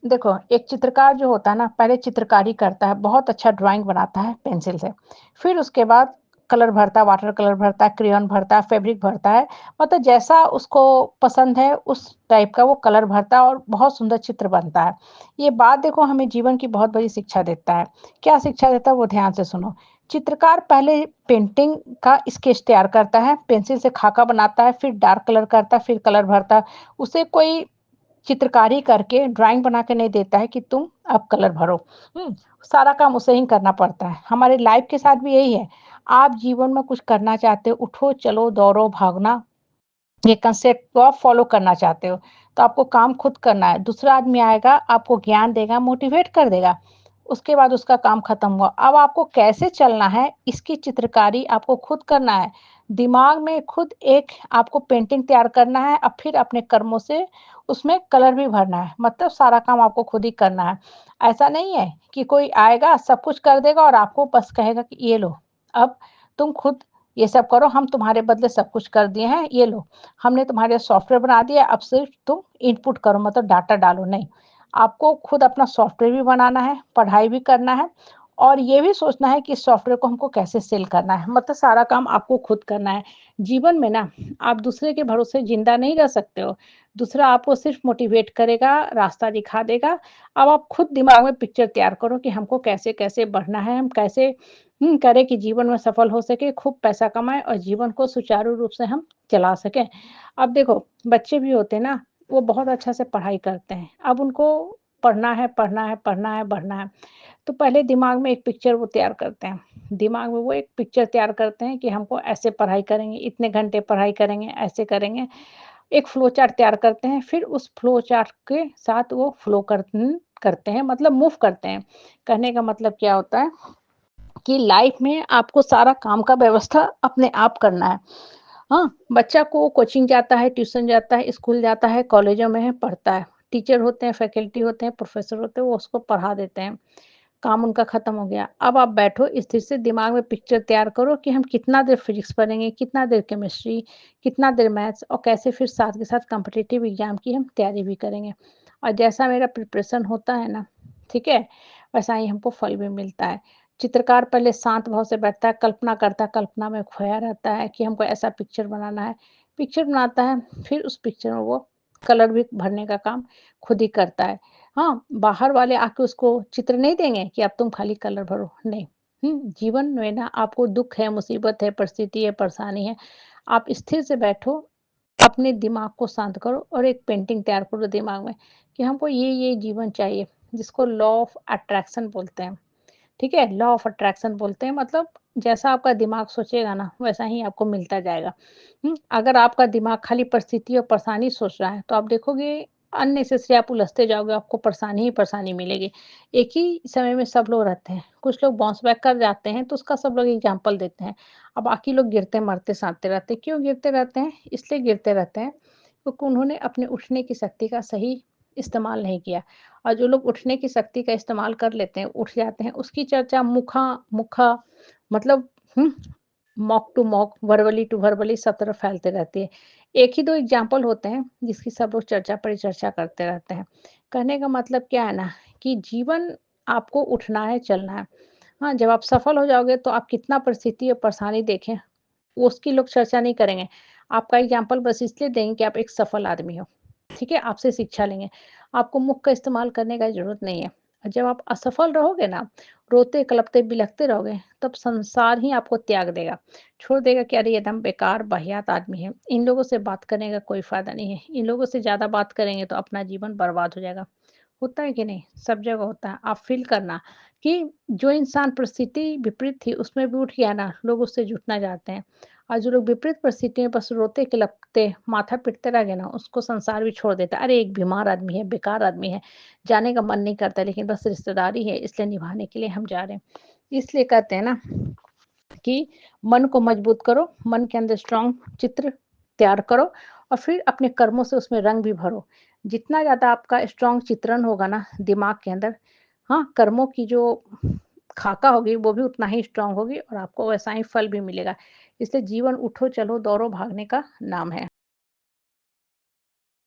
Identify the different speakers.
Speaker 1: देखो, एक चित्रकार जो होता है ना, पहले चित्रकारी करता है, बहुत अच्छा ड्राइंग बनाता है पेंसिल से। फिर उसके बाद कलर भरता है, वाटर कलर भरता है, क्रेयॉन भरता है, फैब्रिक भरता है। मतलब जैसा उसको पसंद है, उस टाइप का वो कलर भरता है और बहुत सुंदर चित्र बनता है। ये बात देखो हमें जीवन की बहुत बड़ी शिक्षा देता है। क्या शिक्षा देता है, वो ध्यान से सुनो। चित्रकार पहले पेंटिंग का स्केच तैयार करता है, पेंसिल से खाका बनाता है, फिर डार्क कलर करता है, फिर कलर भरता है। उसे कोई चित्रकारी करके ड्राइंग बना के नहीं देता है कि तुम अब कलर भरो। सारा काम उसे ही करना पड़ता है। हमारे लाइफ के साथ भी यही है। आप जीवन में कुछ करना चाहते हो, उठो, चलो, दौड़ो, भागना, ये कंसेप्ट को आप फॉलो करना चाहते हो, तो आपको काम खुद करना है। दूसरा आदमी आएगा, आपको ज्ञान देगा, मोटिवेट कर देगा। उसके बाद उसका काम खत्म हुआ। अब आपको कैसे चलना है, इसकी चित्रकारी आपको खुद करना है। दिमाग में खुद एक आपको पेंटिंग तैयार करना है और फिर अपने कर्मों से उसमें कलर भी भरना है। मतलब सारा काम आपको खुद ही करना है। ऐसा नहीं है कि कोई आएगा, सब कुछ कर देगा और आपको बस कहेगा कि ये लो, अब तुम खुद ये सब करो, हम तुम्हारे बदले सब कुछ कर दिए हैं, ये लो। हमने तुम्हारे सॉफ्टवेयर बना दिया, अब सिर्फ तुम इनपुट करो, मतलब डाटा डालो। नहीं, आपको खुद अपना सॉफ्टवेयर भी बनाना है, पढ़ाई भी करना है और ये भी सोचना है कि इस सॉफ्टवेयर को हमको कैसे सेल करना है। मतलब सारा काम आपको खुद करना है। जीवन में ना आप दूसरे के भरोसे जिंदा नहीं रह सकते हो। दूसरा आपको सिर्फ मोटिवेट करेगा, रास्ता दिखा देगा। अब आप खुद दिमाग में पिक्चर तैयार करो कि हमको कैसे-कैसे बढ़ना है, हम कैसे करें कि जीवन में सफल हो सके, खूब पैसा कमाएँ और जीवन को सुचारू रूप से हम चला सकें। अब देखो, बच्चे भी होते हैं ना, वो बहुत अच्छा से पढ़ाई करते हैं। अब उनको पढ़ना है, पढ़ना है, पढ़ना है, बढ़ना है। तो पहले दिमाग में एक पिक्चर वो तैयार करते हैं। दिमाग में वो एक पिक्चर तैयार करते हैं कि हमको ऐसे पढ़ाई करेंगे, इतने घंटे पढ़ाई करेंगे, ऐसे करेंगे। एक फ्लो चार्ट तैयार करते हैं, फिर उस फ्लो चार्ट के साथ वो फ्लो करते हैं, मतलब मूव करते हैं। कहने का मतलब क्या होता है कि लाइफ में आपको सारा काम का व्यवस्था अपने आप करना है। हाँ, बच्चा को कोचिंग जाता है, ट्यूशन जाता है, स्कूल जाता है, कॉलेजों में है, पढ़ता है। टीचर होते हैं, फैकल्टी होते हैं, प्रोफ़ेसर होते हैं, वो उसको पढ़ा देते हैं। काम उनका खत्म हो गया। अब आप बैठो, स्थिर से दिमाग में पिक्चर तैयार करो कि हम कितना देर फिज़िक्स पढ़ेंगे, कितना देर केमिस्ट्री, कितना देर मैथ्स और कैसे फिर साथ के साथ कॉम्पिटिटिव एग्ज़ाम की हम तैयारी भी करेंगे। और जैसा मेरा प्रिपरेशन होता है ना, ठीक है? वैसा ही हमको फल भी मिलता है। चित्रकार पहले शांत भाव से बैठता है, कल्पना करता है, कल्पना में खोया रहता है कि हमको ऐसा पिक्चर बनाना है। पिक्चर बनाता है, फिर उस पिक्चर में वो कलर भी भरने का काम खुद ही करता है। हाँ, बाहर वाले आके उसको चित्र नहीं देंगे कि अब तुम खाली कलर भरो, नहीं। जीवन में ना आपको दुःख है, मुसीबत है, परिस्थिति है, परेशानी है, आप स्थिर से बैठो, अपने दिमाग को शांत करो और एक पेंटिंग तैयार करो दिमाग में कि हमको ये जीवन चाहिए, जिसको लॉ ऑफ अट्रैक्शन बोलते हैं। ठीक है? लॉ ऑफ अट्रैक्शन बोलते हैं, मतलब जैसा आपका दिमाग सोचेगा ना, वैसा ही आपको मिलता जाएगा। अगर आपका दिमाग खाली परिस्थिति और परेशानी सोच रहा है, तो आप देखोगे अननेसेसरी आप उलझते जाओगे, आपको परेशानी ही परेशानी मिलेगी। एक ही समय में सब लोग रहते हैं, कुछ लोग बाउंस बैक कर जाते हैं, तो उसका सब लोग एग्ज़ाम्पल देते हैं। अब बाकी लोग गिरते, मरते, साँतते रहते हैं। क्यों गिरते रहते हैं? इसलिए गिरते रहते हैं, क्योंकि उन्होंने अपने उठने की शक्ति का सही इस्तेमाल नहीं किया। और जो लोग उठने की शक्ति का इस्तेमाल कर लेते हैं, उठ जाते हैं, उसकी चर्चा मुखा मतलब हुँ, mock to mock, verbally to verbally सब तरफ फैलते रहती है। एक ही 2 एग्ज़ाम्पल होते हैं, जिसकी सब लोग चर्चा परिचर्चा करते रहते हैं। कहने का मतलब क्या है ना कि जीवन आपको उठना है, चलना है। हाँ, जब आप सफल हो जाओगे तो आप कितना परिस्थिति और परेशानी देखें, वो उसकी लोग चर्चा नहीं करेंगे। आपका एग्ज़ाम्पल बस इसलिए देंगे कि आप एक सफल आदमी हो। ठीक है? आपसे शिक्षा लेंगे। आपको मुख का इस्तेमाल करने का ज़रूरत नहीं है। और जब आप असफल रहोगे ना, रोते, कलपते, बिलखते रहोगे, तब संसार ही आपको त्याग देगा। छोड़ देगा कि अरे! ये एकदम बेकार, वाहियात आदमी है। इन लोगों से बात करने का कोई फ़ायदा नहीं है। इन लोगों से ज़्यादा बात करेंगे तो अपना जीवन बर्बाद हो जाएगा। होता है कि नहीं? सब जगह होता है। आप फ़ील करना कि जो इंसान परिस्थिति विपरीत थी, उसमें भी उठ गया ना, लोग उससे जुटना चाहते हैं। और जो लोग विपरीत परिस्थिति में बस रोते, किलपते, माथा पीटते रह गए ना, उसको संसार भी छोड़ देता है। अरे! एक बीमार आदमी है, बेकार आदमी है, जाने का मन नहीं करता, लेकिन बस रिश्तेदारी है, इसलिए निभाने के लिए हम जा रहे हैं। इसलिए कहते हैं ना कि मन को मजबूत करो, मन के अंदर स्ट्रॉन्ग चित्र तैयार करो और फिर अपने कर्मों से उसमें रंग भी भरो। जितना ज़्यादा आपका स्ट्रॉन्ग चित्रण होगा ना दिमाग के अंदर, हाँ, कर्मों की जो खाका होगी वो भी उतना ही स्ट्रॉन्ग होगी और आपको वैसा ही फल भी मिलेगा। इसलिए जीवन उठो, चलो, दौड़ो, भागने का नाम है।